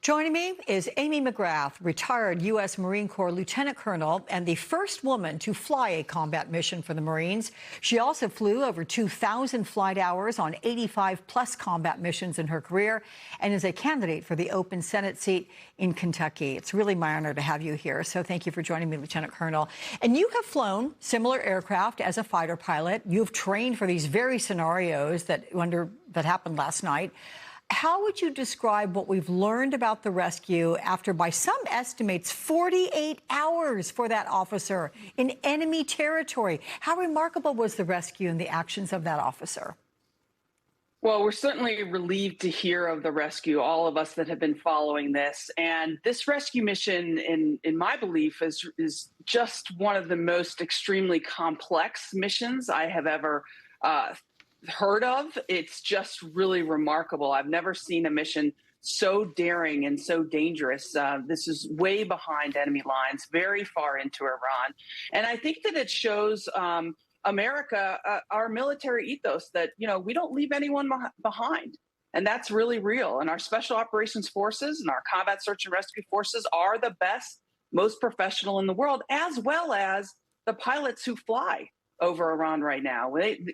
Joining me is Amy McGrath, retired U.S. Marine Corps Lieutenant Colonel and the first woman to fly a combat mission for the Marines. She also flew over 2,000 flight hours on 85-plus combat missions in her career and is a candidate for the open Senate seat in Kentucky. It's really my honor to have you here, so thank you for joining me, Lieutenant Colonel. And you have flown similar aircraft as a fighter pilot. You've trained for these very scenarios that happened last night. How would you describe what we've learned about the rescue after, by some estimates, 48 hours for that officer in enemy territory? How remarkable was the rescue and the actions of that officer? Well, we're certainly relieved to hear of the rescue, all of us that have been following this. And this rescue mission, in my belief, is just one of the most extremely complex missions I have ever heard of. It's just really remarkable. I've never seen a mission so daring and so dangerous. This is way behind enemy lines, very far into Iran. And I think that it shows America, our military ethos, that, we don't leave anyone behind. And that's really real. And our special operations forces and our combat search and rescue forces are the best, most professional in the world, as well as the pilots who fly over Iran right now.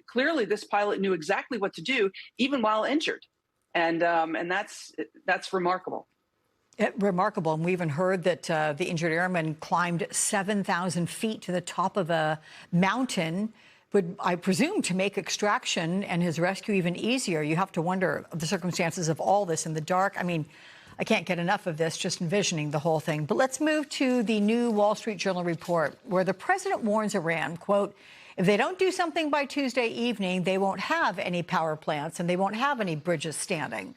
Clearly, this pilot knew exactly what to do, even while injured. And that's remarkable. Remarkable. And we even heard that the injured airman climbed 7,000 feet to the top of a mountain, would, I presume, to make extraction and his rescue even easier. You have to wonder the circumstances of all this in the dark. I mean, I can't get enough of this, just envisioning the whole thing. But let's move to the new Wall Street Journal report, where the president warns Iran, quote, if they don't do something by Tuesday evening, they won't have any power plants and they won't have any bridges standing.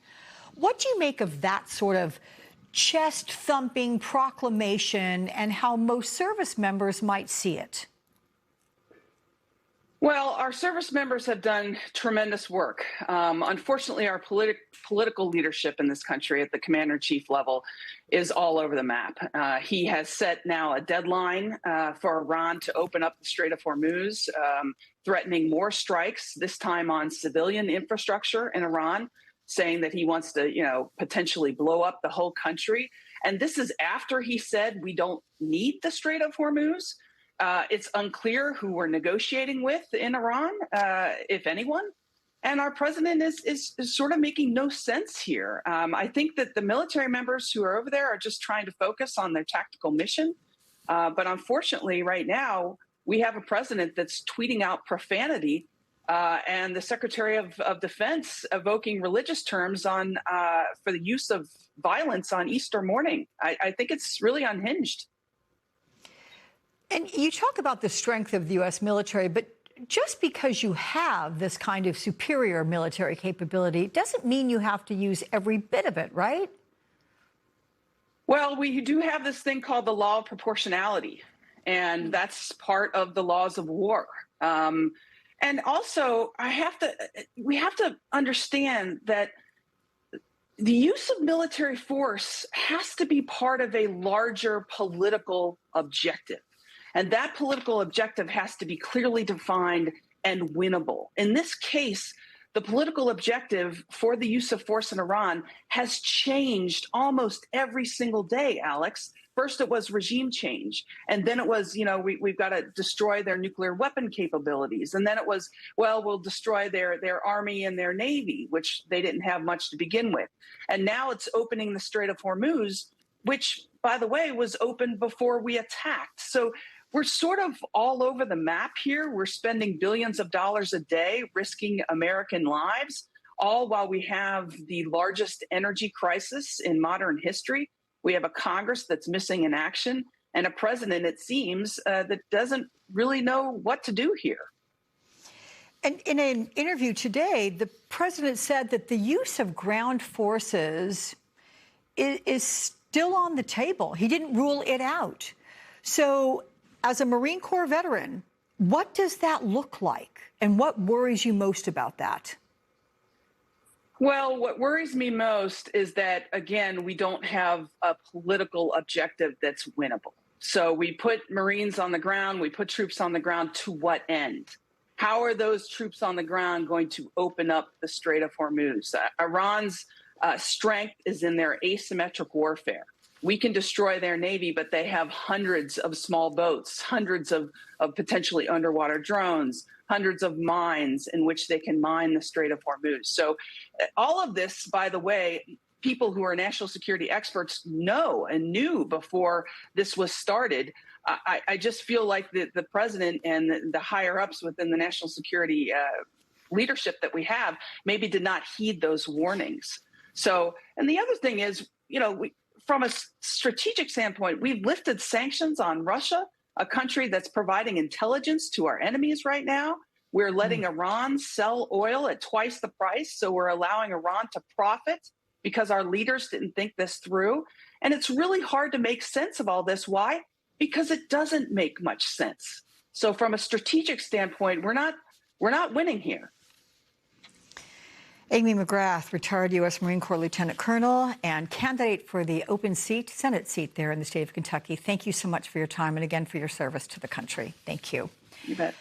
What do you make of that sort of chest-thumping proclamation and how most service members might see it? Well, our service members have done tremendous work. Unfortunately, our political leadership in this country at the commander-in-chief level is all over the map. He has set now a deadline for Iran to open up the Strait of Hormuz, threatening more strikes, this time on civilian infrastructure in Iran, saying that he wants to, potentially blow up the whole country. And this is after he said we don't need the Strait of Hormuz. It's unclear who we're negotiating with in Iran, if anyone. And our president is sort of making no sense here. I think that the military members who are over there are just trying to focus on their tactical mission. But unfortunately, right now, we have a president that's tweeting out profanity and the Secretary of Defense evoking religious terms for the use of violence on Easter morning. I think it's really unhinged. And you talk about the strength of the U.S. military, but just because you have this kind of superior military capability doesn't mean you have to use every bit of it, right? Well, we do have this thing called the law of proportionality, and that's part of the laws of war. And also, we have to understand that the use of military force has to be part of a larger political objective. And that political objective has to be clearly defined and winnable. In this case, the political objective for the use of force in Iran has changed almost every single day, Alex. First, it was regime change. And then it was, we've got to destroy their nuclear weapon capabilities. And then it was, well, we'll destroy their army and their navy, which they didn't have much to begin with. And now it's opening the Strait of Hormuz, which, by the way, was opened before we attacked. So we're sort of all over the map here. We're spending billions of dollars a day, risking American lives, all while we have the largest energy crisis in modern history. We have a Congress that's missing in action and a president, it seems, that doesn't really know what to do here. And in an interview today, the president said that the use of ground forces is still on the table. He didn't rule it out. So, as a Marine Corps veteran, what does that look like? And what worries you most about that? Well, what worries me most is that, again, we don't have a political objective that's winnable. So we put Marines on the ground, we put troops on the ground, to what end? How are those troops on the ground going to open up the Strait of Hormuz? Iran's strength is in their asymmetric warfare. We can destroy their Navy, but they have hundreds of small boats, hundreds of potentially underwater drones, hundreds of mines in which they can mine the Strait of Hormuz. So all of this, by the way, people who are national security experts know and knew before this was started. I just feel like the president and the higher ups within the national security leadership that we have maybe did not heed those warnings. So, and the other thing is, from a strategic standpoint, we've lifted sanctions on Russia, a country that's providing intelligence to our enemies right now. We're letting Iran sell oil at twice the price. So we're allowing Iran to profit because our leaders didn't think this through. And it's really hard to make sense of all this. Why? Because it doesn't make much sense. So from a strategic standpoint, we're not winning here. Amy McGrath, retired U.S. Marine Corps Lieutenant Colonel and candidate for the open seat, Senate seat there in the state of Kentucky. Thank you so much for your time and again for your service to the country. Thank you. You bet.